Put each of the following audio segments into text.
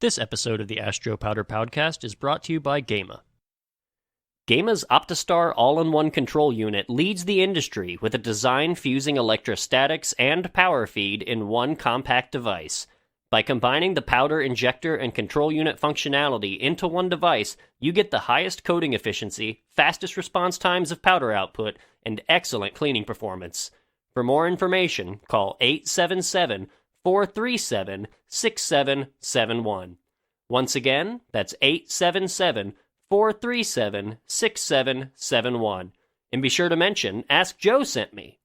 This episode of the Astro Powder Powdcast is brought to you by Gema. Gema's Optistar all-in-one control unit leads the industry with a design fusing electrostatics and power feed in one compact device. By combining the powder injector and control unit functionality into one device, you get the highest coating efficiency, fastest response times of powder output, and excellent cleaning performance. For more information, call 877-437-6771. Once again, that's 877-437-6771. And be sure to mention, Ask Joe sent me.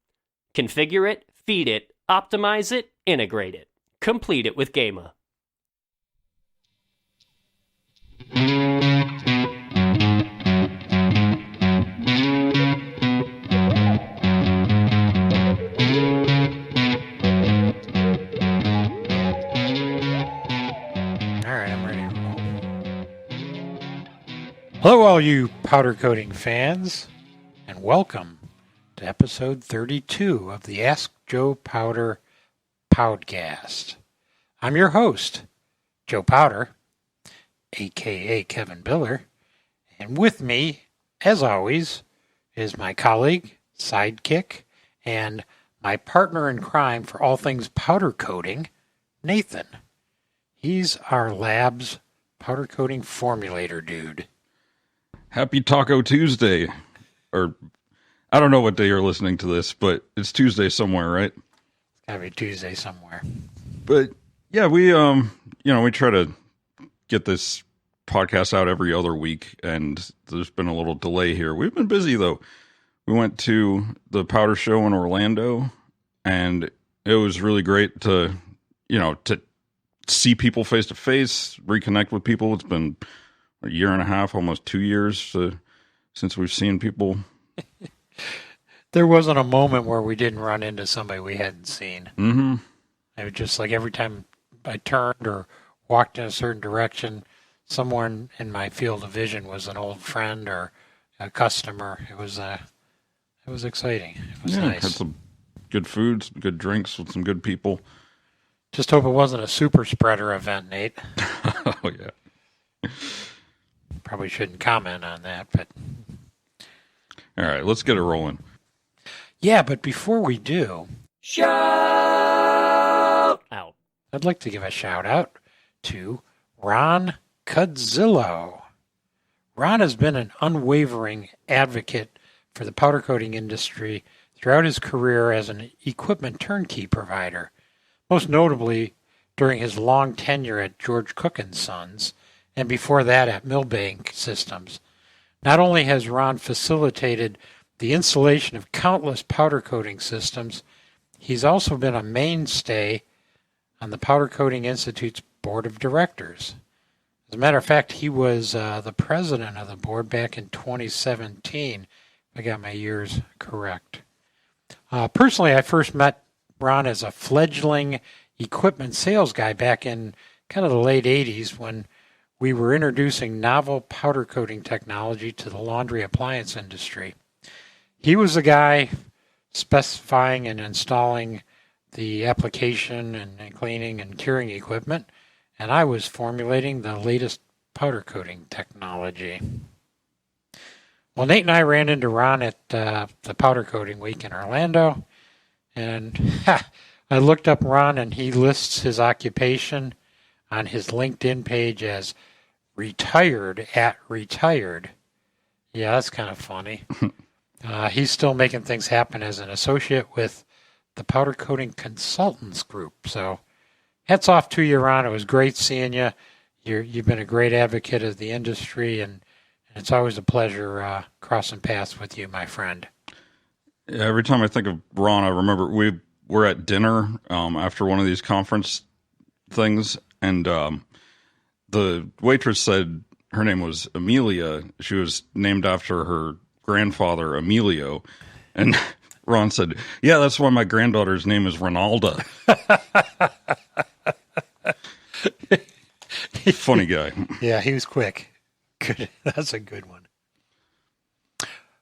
Configure it, feed it, optimize it, integrate it. Complete it with Gema. Hello, all you powder coating fans, and welcome to episode 32 of the Ask Joe Powder Powdcast. I'm your host, Joe Powder, aka Kevin Biller, and with me, as always, is my colleague, sidekick, and my partner in crime for all things powder coating, Nathan. He's our lab's powder coating formulator dude. Happy Taco Tuesday, or I don't know what day you're listening to this, but it's Tuesday somewhere, right? It's gotta be Tuesday somewhere. But yeah, we try to get this podcast out every other week, and there's been a little delay here. We've been busy though. We went to the powder show in Orlando, and it was really great to see people face to face, reconnect with people. It's been a year and a half, almost 2 years since we've seen people. There wasn't a moment where we didn't run into somebody we hadn't seen. Mm-hmm. It was just like every time I turned or walked in a certain direction, someone in my field of vision was an old friend or a customer. It was exciting. It was nice. Had some good food, some good drinks with some good people. Just hope it wasn't a super spreader event, Nate. Oh, yeah. Probably shouldn't comment on that, but... All right, let's get it rolling. Yeah, but before we do... Shout out. I'd like to give a shout out to Ron Cudzillo. Ron has been an unwavering advocate for the powder coating industry throughout his career as an equipment turnkey provider, most notably during his long tenure at George Cook & Sons, and before that at Millbank Systems. Not only has Ron facilitated the installation of countless powder coating systems, he's also been a mainstay on the Powder Coating Institute's board of directors. As a matter of fact, he was the president of the board back in 2017, if I got my years correct. Personally, I first met Ron as a fledgling equipment sales guy back in kind of the late 80s when we were introducing novel powder coating technology to the laundry appliance industry. He was the guy specifying and installing the application and cleaning and curing equipment, and I was formulating the latest powder coating technology. Well, Nate and I ran into Ron at the Powder Coating Week in Orlando, and I looked up Ron, and he lists his occupation on his LinkedIn page as retired at retired. Yeah, that's kind of funny. He's still making things happen as an associate with the Powder Coating Consultants Group. So hats off to you, Ron. It was great seeing you. You've been a great advocate of the industry, and it's always a pleasure crossing paths with you, my friend. Yeah, every time I think of Ron, I remember we were at dinner after one of these conference things, and the waitress said her name was Amelia. She was named after her grandfather, Emilio. And Ron said, yeah, that's why my granddaughter's name is Ronalda. Funny guy. Yeah, he was quick. Good. That's a good one.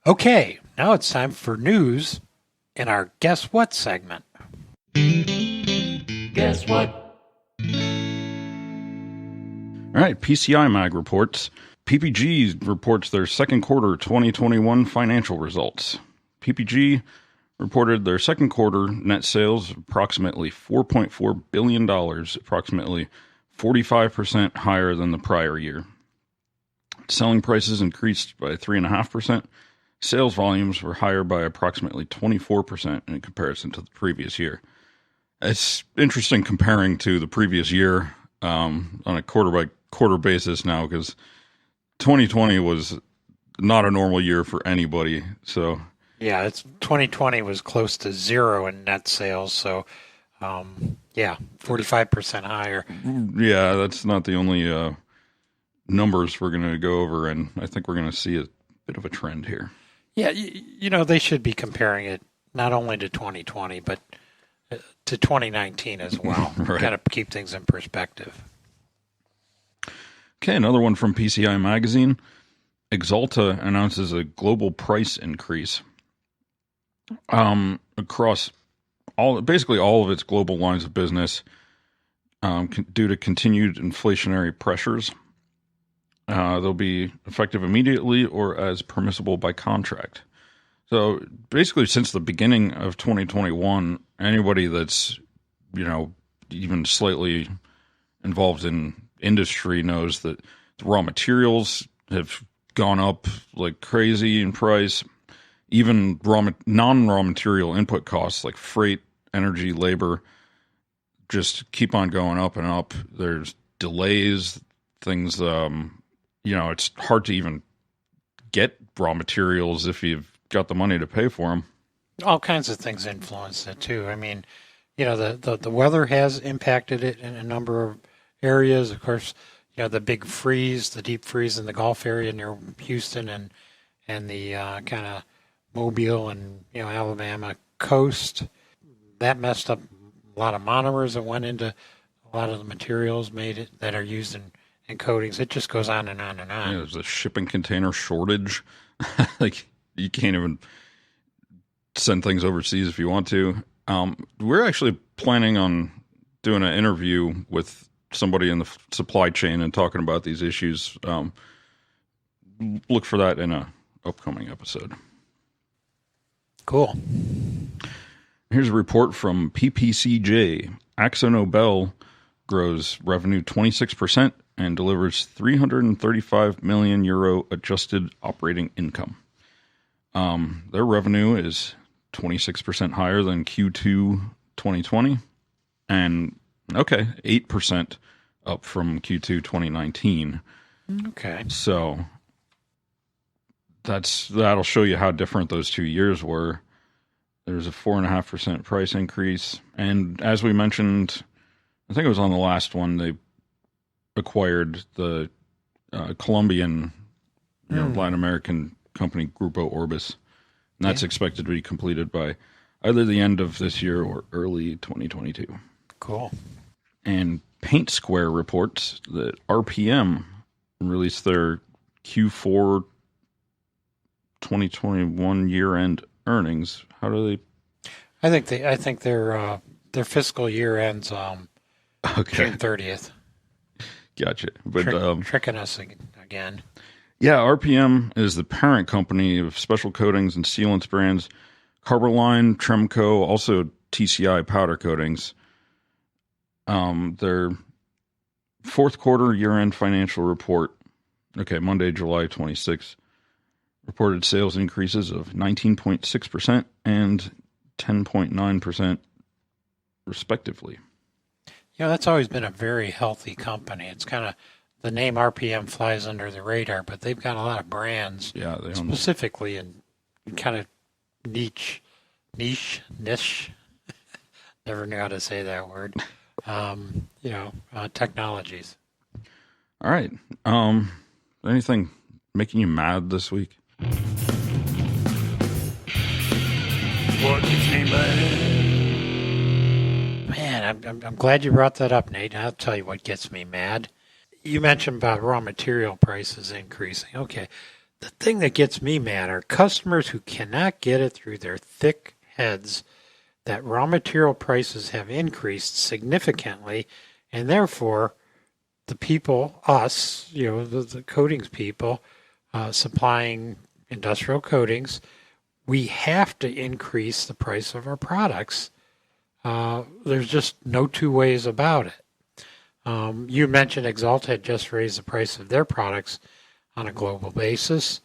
Okay, now it's time for news in our Guess What segment. Guess what? All right, PCI Mag reports. PPG reports their second quarter 2021 financial results. PPG reported their second quarter net sales of approximately $4.4 billion, approximately 45% higher than the prior year. Selling prices increased by 3.5%. Sales volumes were higher by approximately 24% in comparison to the previous year. It's interesting comparing to the previous year on a quarter-by-quarter basis now, because 2020 was not a normal year for anybody. So yeah, 2020 was close to zero in net sales. So 45% higher. Yeah, that's not the only numbers we're going to go over, and I think we're going to see a bit of a trend here. Yeah, they should be comparing it not only to 2020, but to 2019 as well. Right. Kind of keep things in perspective. Okay, another one from PCI Magazine. Axalta announces a global price increase across basically all of its global lines of business due to continued inflationary pressures. They'll be effective immediately or as permissible by contract. So basically, since the beginning of 2021, anybody that's, even slightly involved in industry knows that the raw materials have gone up like crazy in price. Even non-raw material input costs like freight, energy, labor just keep on going up and up. There's delays, things, it's hard to even get raw materials if you've got the money to pay for them. All kinds of things influence it too. I mean, the weather has impacted it in a number of areas. Of course, the big freeze, the deep freeze in the Gulf area near Houston and the kind of Mobile and Alabama coast, that messed up a lot of monomers that went into a lot of the materials that are used in coatings. It just goes on and on and on. Yeah, there's a shipping container shortage. Like, you can't even send things overseas if you want to. We're actually planning on doing an interview with somebody in the supply chain and talking about these issues. Look for that in a upcoming episode. Cool. Here's a report from PPCJ. AkzoNobel grows revenue 26% and delivers 335 million euro adjusted operating income. Their revenue is 26% higher than Q2 2020 and 8% up from Q2 2019. Okay. So that'll show you how different those 2 years were. There's a 4.5% price increase. And as we mentioned, I think it was on the last one, they acquired the Colombian Latin American company Grupo Orbis. And that's expected to be completed by either the end of this year or early 2022. Cool. And Paint Square reports that RPM released their Q4 2021 year-end earnings. How do they? I think their fiscal year ends June 30th. Gotcha. But tricking us again. Yeah, RPM is the parent company of special coatings and sealants brands Carboline, Tremco, also TCI powder coatings. Their fourth quarter year-end financial report, Monday, July 26th, reported sales increases of 19.6% and 10.9% respectively. That's always been a very healthy company. It's kind of, the name RPM flies under the radar, but they've got a lot of brands. Yeah, they specifically in kind of niche, never knew how to say that word. Technologies. All right. Anything making you mad this week? What gets me mad? Man, I'm glad you brought that up, Nate. I'll tell you what gets me mad. You mentioned about raw material prices increasing. Okay. The thing that gets me mad are customers who cannot get it through their thick heads that raw material prices have increased significantly, and therefore the people, us, the coatings people, supplying industrial coatings, we have to increase the price of our products. There's just no two ways about it. You mentioned Axalta had just raised the price of their products on a global basis.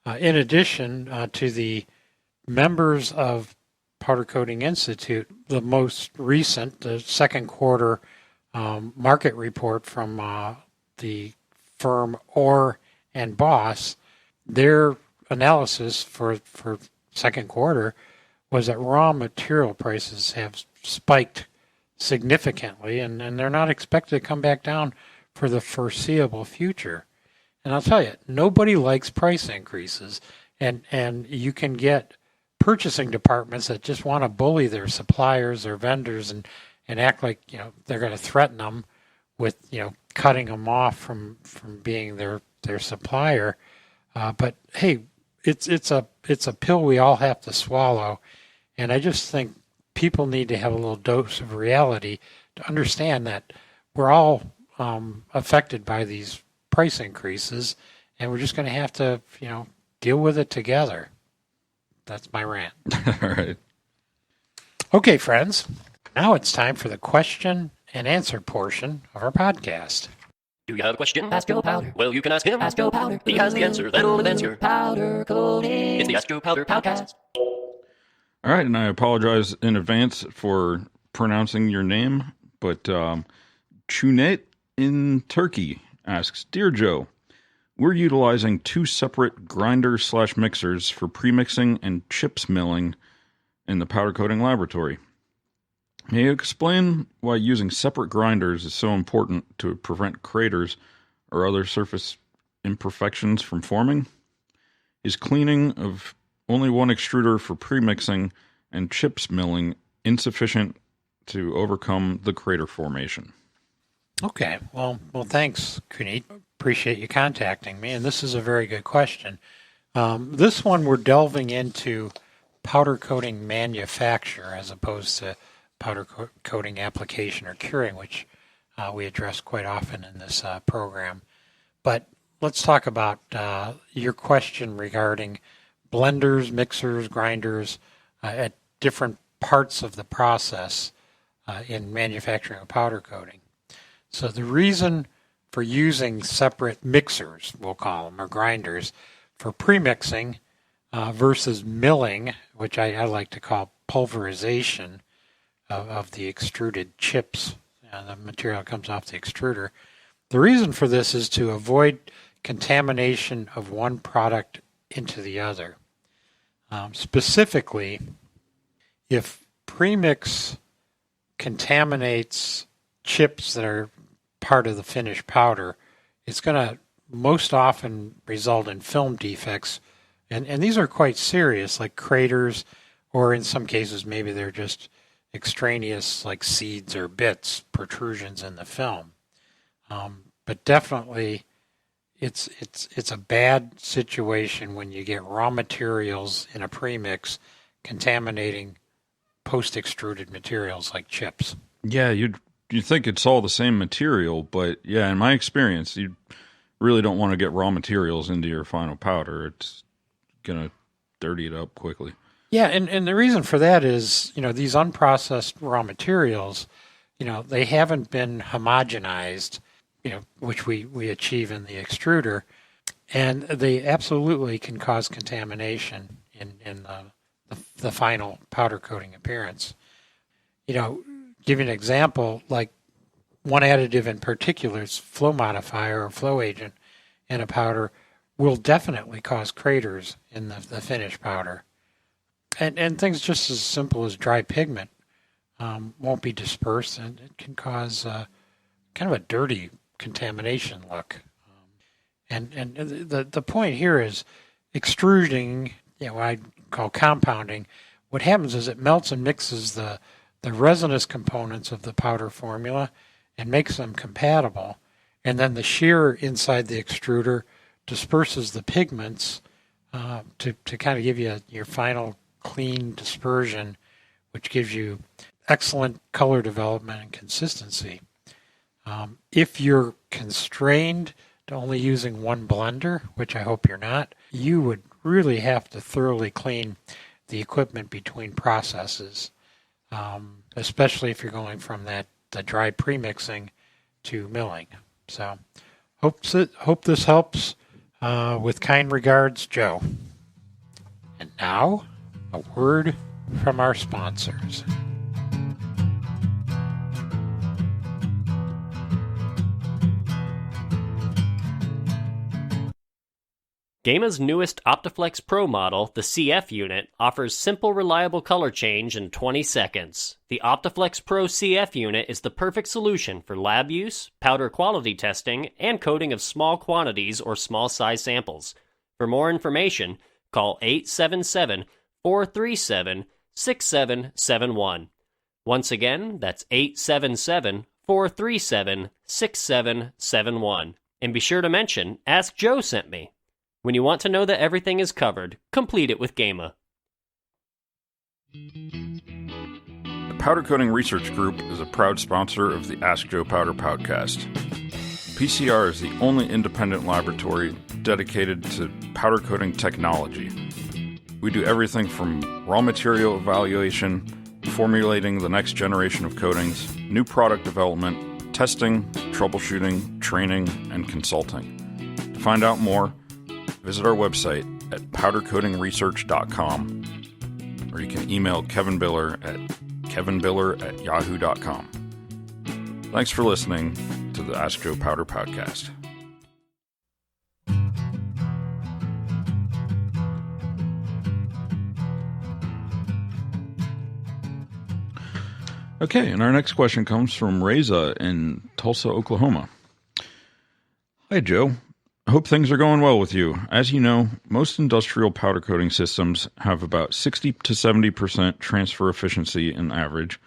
In addition to the members of Powder Coating Institute, the most recent, the second quarter market report from the firm Orr and Boss, their analysis for second quarter was that raw material prices have spiked significantly, and they're not expected to come back down for the foreseeable future. And I'll tell you, nobody likes price increases, and you can get purchasing departments that just want to bully their suppliers or vendors and act like they're going to threaten them with cutting them off from being their supplier. But hey, it's a pill we all have to swallow, and I just think people need to have a little dose of reality to understand that we're all affected by these price increases, and we're just going to have to deal with it together. That's my rant. All right. Okay, friends. Now it's time for the question and answer portion of our podcast. Do you have a question? Ask Joe Powder. Well, you can ask him. Ask Joe Powder. He has the answer that'll advance your powder coating. It's the Ask Joe Powder Powdcast. All right, and I apologize in advance for pronouncing your name, but Chunet in Turkey asks, Dear Joe, we're utilizing two separate grinders/mixers for premixing and chips milling in the powder coating laboratory. May you explain why using separate grinders is so important to prevent craters or other surface imperfections from forming? Is cleaning of only one extruder for premixing and chips milling insufficient to overcome the crater formation? Okay, well, thanks, Kunit. Appreciate you contacting me, and this is a very good question. This one we're delving into powder coating manufacture as opposed to powder coating application or curing, which we address quite often in this program. But let's talk about your question regarding blenders, mixers, grinders at different parts of the process in manufacturing a powder coating. So the reason for using separate mixers, we'll call them, or grinders, for premixing versus milling, which I like to call pulverization of the extruded chips, the material that comes off the extruder. The reason for this is to avoid contamination of one product into the other. Specifically, if premix contaminates chips that are part of the finished powder, it's going to most often result in film defects, and these are quite serious, like craters, or in some cases maybe they're just extraneous, like seeds or bits, protrusions in the film. But definitely, it's a bad situation when you get raw materials in a premix contaminating post-extruded materials like chips. Yeah, you think it's all the same material, but yeah, in my experience, you really don't want to get raw materials into your final powder. It's going to dirty it up quickly. Yeah, and the reason for that is, these unprocessed raw materials, they haven't been homogenized, which we achieve in the extruder, and they absolutely can cause contamination in the final powder coating appearance. Give you an example, like one additive in particular is flow modifier or flow agent in a powder will definitely cause craters in the finished powder. And things just as simple as dry pigment won't be dispersed, and it can cause kind of a dirty contamination look. And the point here is extruding, what I call compounding. What happens is it melts and mixes the resinous components of the powder formula and makes them compatible. And then the shear inside the extruder disperses the pigments to kind of give you your final clean dispersion, which gives you excellent color development and consistency. If you're constrained to only using one blender, which I hope you're not, you would really have to thoroughly clean the equipment between processes, especially if you're going from the dry premixing to milling. So hope this helps. With kind regards, Joe. And now, a word from our sponsors. Gama's newest Optiflex Pro model, the CF unit, offers simple, reliable color change in 20 seconds. The Optiflex Pro CF unit is the perfect solution for lab use, powder quality testing, and coating of small quantities or small size samples. For more information, call 877-437-6771. Once again, that's 877-437-6771. And be sure to mention, Ask Joe sent me. When you want to know that everything is covered, complete it with Gama. The Powder Coating Research Group is a proud sponsor of the Ask Joe Powder Powdcast. PCR is the only independent laboratory dedicated to powder coating technology. We do everything from raw material evaluation, formulating the next generation of coatings, new product development, testing, troubleshooting, training, and consulting. To find out more, visit our website at powdercoatingresearch.com, or you can email Kevin Biller at kevinbiller@yahoo.com. Thanks for listening to the Ask Joe Powder Podcast. Okay, and our next question comes from Reza in Tulsa, Oklahoma. Hi, Joe. I hope things are going well with you. As you know, most industrial powder coating systems have about 60 to 70% transfer efficiency in average,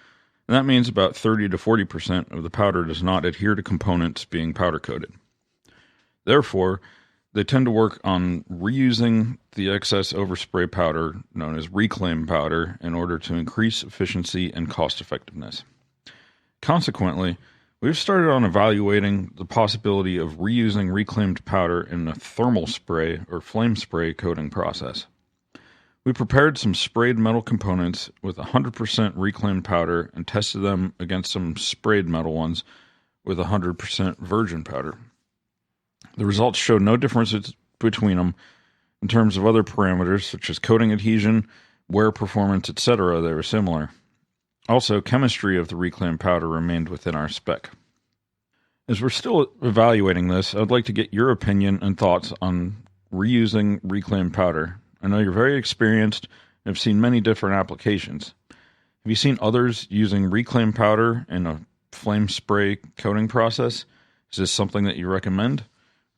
and that means about 30 to 40% of the powder does not adhere to components being powder coated. Therefore, they tend to work on reusing the excess overspray powder, known as reclaim powder, in order to increase efficiency and cost effectiveness. Consequently, we've started on evaluating the possibility of reusing reclaimed powder in a thermal spray or flame spray coating process. We prepared some sprayed metal components with 100% reclaimed powder and tested them against some sprayed metal ones with 100% virgin powder. The results showed no differences between them in terms of other parameters such as coating adhesion, wear performance, etc. They were similar. Also, chemistry of the reclaimed powder remained within our spec. As we're still evaluating this, I'd like to get your opinion and thoughts on reusing reclaimed powder. I know you're very experienced and have seen many different applications. Have you seen others using reclaimed powder in a flame spray coating process? Is this something that you recommend?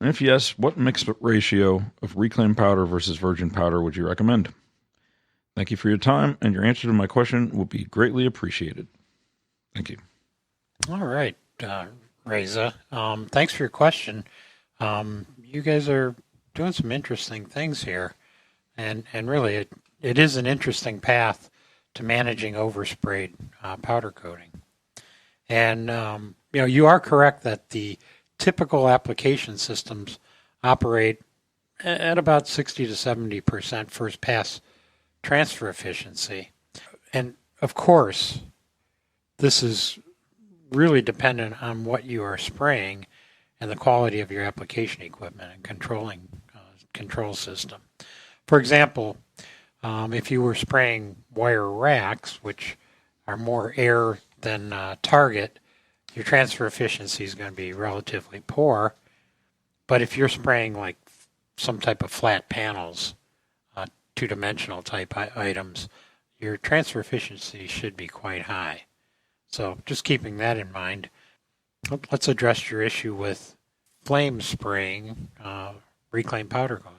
And if yes, what mix ratio of reclaimed powder versus virgin powder would you recommend? Thank you for your time, and your answer to my question will be greatly appreciated. Thank you. All right, Reza. Thanks for your question. You guys are doing some interesting things here, and really it is an interesting path to managing oversprayed powder coating. And you are correct that the typical application systems operate at about 60 to 70% first pass transfer efficiency. And of course, this is really dependent on what you are spraying and the quality of your application equipment and control system. For example, if you were spraying wire racks, which are more air than target, your transfer efficiency is going to be relatively poor. But if you're spraying like some type of flat panels, two-dimensional type items, your transfer efficiency should be quite high. So just keeping that in mind, let's address your issue with flame spraying reclaimed powder coating.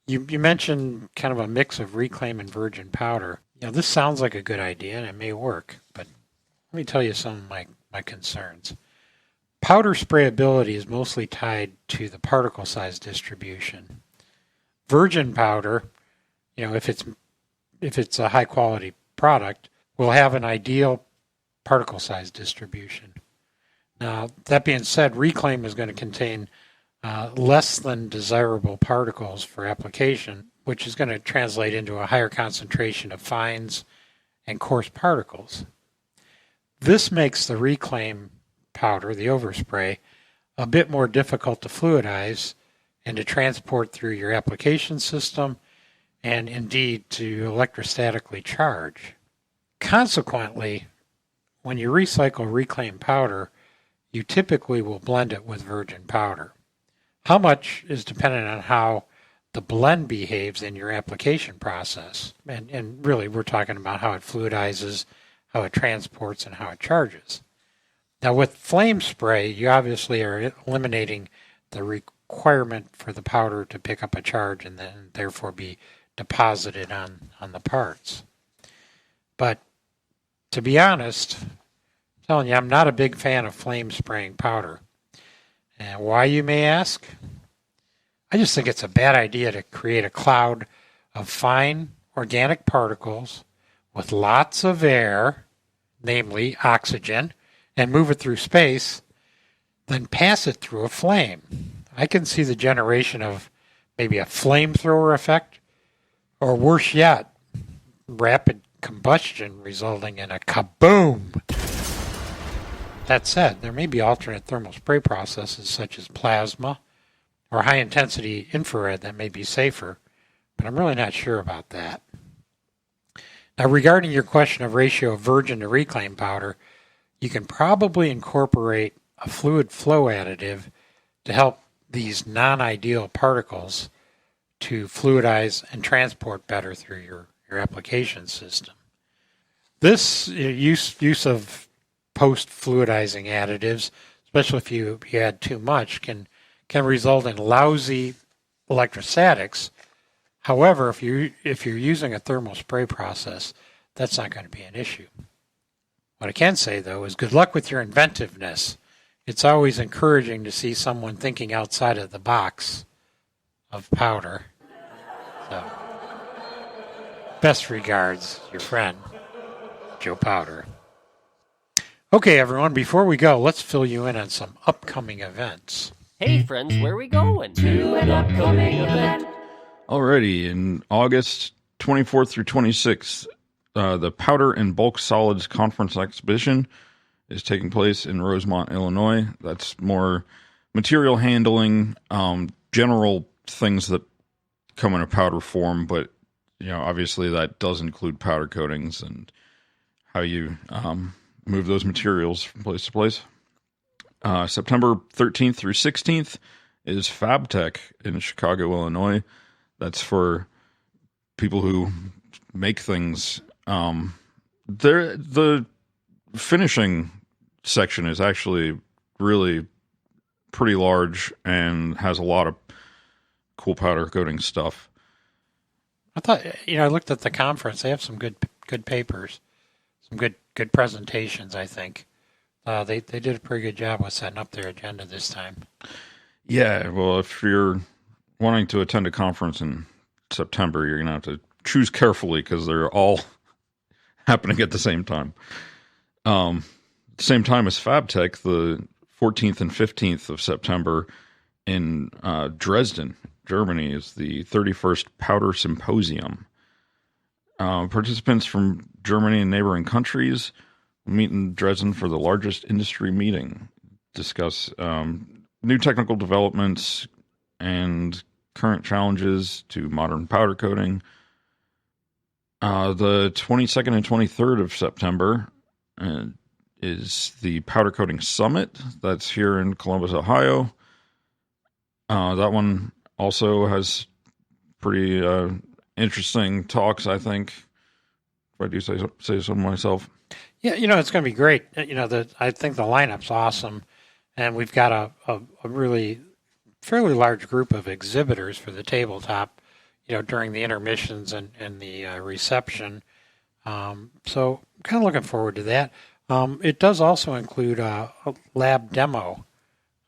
You mentioned kind of a mix of reclaim and virgin powder. This sounds like a good idea and it may work, but let me tell you some of my concerns. Powder sprayability is mostly tied to the particle size distribution. Virgin powder, if it's a high quality product, will have an ideal particle size distribution. Now, that being said, reclaim is going to contain less than desirable particles for application, which is going to translate into a higher concentration of fines and coarse particles. This makes the reclaim powder, the overspray, a bit more difficult to fluidize and to transport through your application system and indeed to electrostatically charge. Consequently, when you recycle reclaimed powder, you typically will blend it with virgin powder. How much is dependent on how the blend behaves in your application process. And really, we're talking about how it fluidizes, how it transports, and how it charges. Now, with flame spray, you obviously are eliminating the requirement for the powder to pick up a charge and then therefore be deposited on the parts. But to be honest, I'm telling you, I'm not a big fan of flame spraying powder. And why, you may ask? I just think it's a bad idea to create a cloud of fine organic particles with lots of air, namely oxygen, and move it through space, then pass it through a flame. I can see the generation of maybe a flamethrower effect, or worse yet, rapid combustion resulting in a kaboom. That said, there may be alternate thermal spray processes such as plasma or high-intensity infrared that may be safer, but I'm really not sure about that. Now, regarding your question of ratio of virgin to reclaimed powder, you can probably incorporate a fluid flow additive to help these non-ideal particles to fluidize and transport better through your application system. This use of post-fluidizing additives, especially if you add too much, can result in lousy electrostatics. However, if you're using a thermal spray process, that's not going to be an issue. What I can say, though, is good luck with your inventiveness. It's always encouraging to see someone thinking outside of the box of powder. So, best regards, your friend, Joe Powder. Okay, everyone, before we go, let's fill you in on some upcoming events. Hey, friends, where are we going? To an upcoming event. Alrighty, in August 24th through 26th, the Powder and Bulk Solids Conference Exhibition is taking place in Rosemont, Illinois. That's more material handling, general things that come in a powder form, but obviously that does include powder coatings and how you move those materials from place to place. September 13th through 16th is FabTech in Chicago, Illinois. That's for people who make things. The finishing section is actually really pretty large and has a lot of cool powder coating stuff. I thought, I looked at the conference. They have some good papers, some good presentations, I think. They did a pretty good job with setting up their agenda this time. Yeah, well, if you're wanting to attend a conference in September, you're going to have to choose carefully because they're all happening at the same time. Same time as FabTech, the 14th and 15th of September in Dresden, Germany, is the 31st Powder Symposium. Participants from Germany and neighboring countries will meet in Dresden for the largest industry meeting, discuss new technical developments and current challenges to modern powder coating. The 22nd and 23rd of September is the Powder Coating Summit. That's here in Columbus, Ohio. That one also has pretty interesting talks, I think, if I do say so myself. Yeah, it's going to be great. I think the lineup's awesome, and we've got a really fairly large group of exhibitors for the tabletop, during the intermissions and the reception. So I'm kind of looking forward to that. It does also include a lab demo.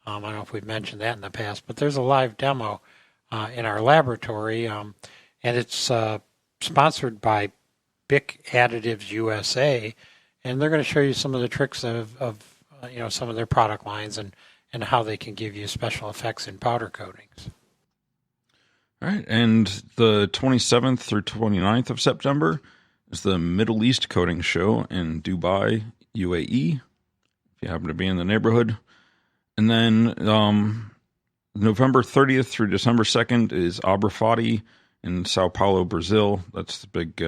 I don't know if we've mentioned that in the past, but there's a live demo in our laboratory, and it's sponsored by BIC Additives USA, and they're going to show you some of the tricks of some of their product lines and how they can give you special effects in powder coatings. All right, and the 27th through 29th of September is the Middle East Coating Show in Dubai, UAE, if you happen to be in the neighborhood. And then November 30th through December 2nd is Aberfati in Sao Paulo, Brazil. That's the big,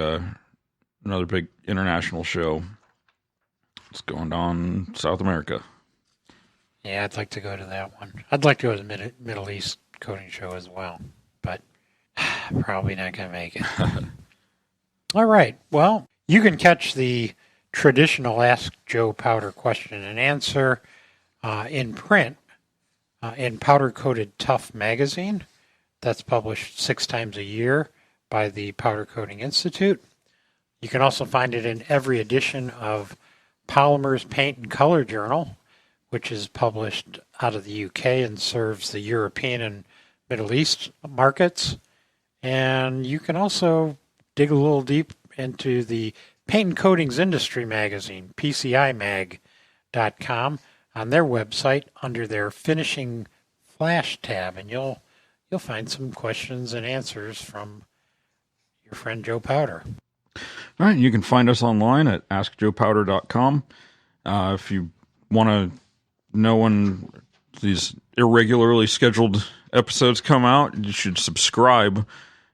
another big international show. It's going on in South America. Yeah, I'd like to go to that one. I'd like to go to the Middle East Coating Show as well, but probably not going to make it. All right. Well, you can catch the traditional Ask Joe Powder question and answer in print in Powder Coated Tough magazine. That's published 6 times a year by the Powder Coating Institute. You can also find it in every edition of Polymer's Paint and Color Journal, which is published out of the UK and serves the European and Middle East markets. And you can also dig a little deep into the Paint and Coatings Industry magazine, PCImag.com, on their website under their Finishing Flash tab, and you'll find some questions and answers from your friend Joe Powder. All right, you can find us online at askjoepowder.com. If you want to know when these irregularly scheduled episodes come out, you should subscribe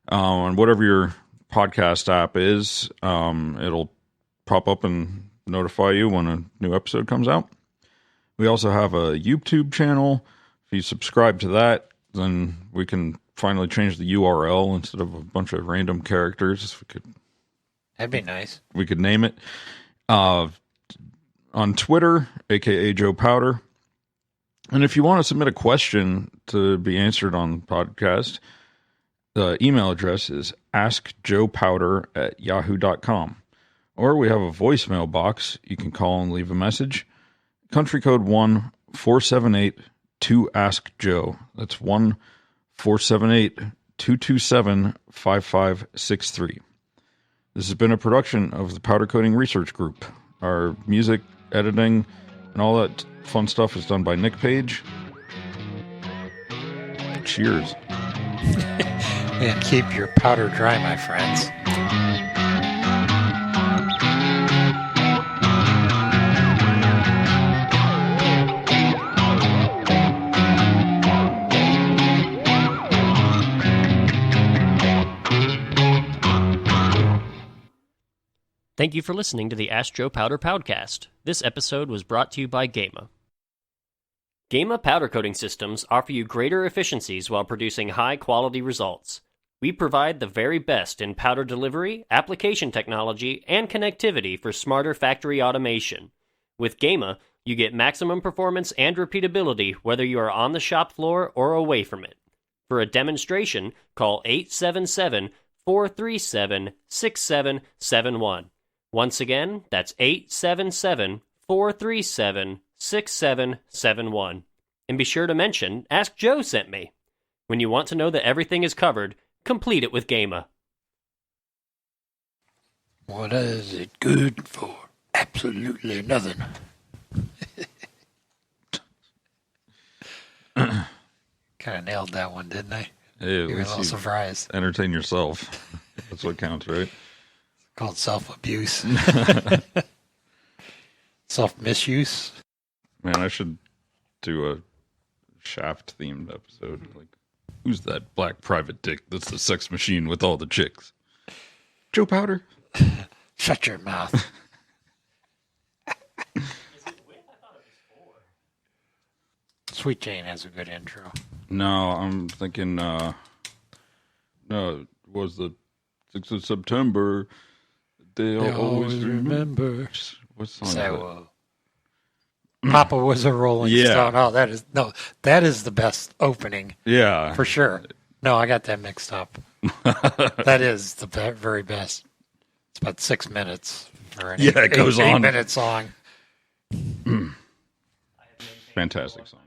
on whatever your podcast app is. It'll pop up and notify you when a new episode comes out. We also have a YouTube channel. If you subscribe to that, then we can finally change the URL instead of a bunch of random characters. That'd be nice. We could name it. On Twitter, a.k.a. Joe Powder. And if you want to submit a question to be answered on the podcast, the email address is askjoepowder@yahoo.com. Or we have a voicemail box. You can call and leave a message. Country code 1-478-2-ASK-JOE. That's 1-478-227-5563. This has been a production of the Powder Coating Research Group. Our music, editing, and all that fun stuff is done by Nick Page. Cheers. And keep your powder dry, my friends. Thank you for listening to the Ask Joe Powder Powdcast. This episode was brought to you by Gema. Gema powder coating systems offer you greater efficiencies while producing high-quality results. We provide the very best in powder delivery, application technology, and connectivity for smarter factory automation. With Gema, you get maximum performance and repeatability whether you are on the shop floor or away from it. For a demonstration, call 877-437-6771. Once again, that's 877-437-6771. And be sure to mention, Ask Joe sent me. When you want to know that everything is covered, complete it with Gema. What is it good for? Absolutely nothing. Kind of nailed that one, didn't I? Hey, you were a little surprised. Entertain yourself. That's what counts, right? Called self-abuse. Self-misuse. Man, I should do a Shaft-themed episode. Like, who's that black private dick that's the sex machine with all the chicks? Joe Powder? Shut your mouth. Sweet Jane has a good intro. No, I'm thinking, no, it was the 6th of September. They always remember. What song is that? Papa was a Rolling Yeah. Stone. Oh, that is the best opening. Yeah. For sure. No, I got that mixed up. That is the very best. It's about 6 minutes. Or an Yeah, it goes on. 8-minute song. Fantastic song.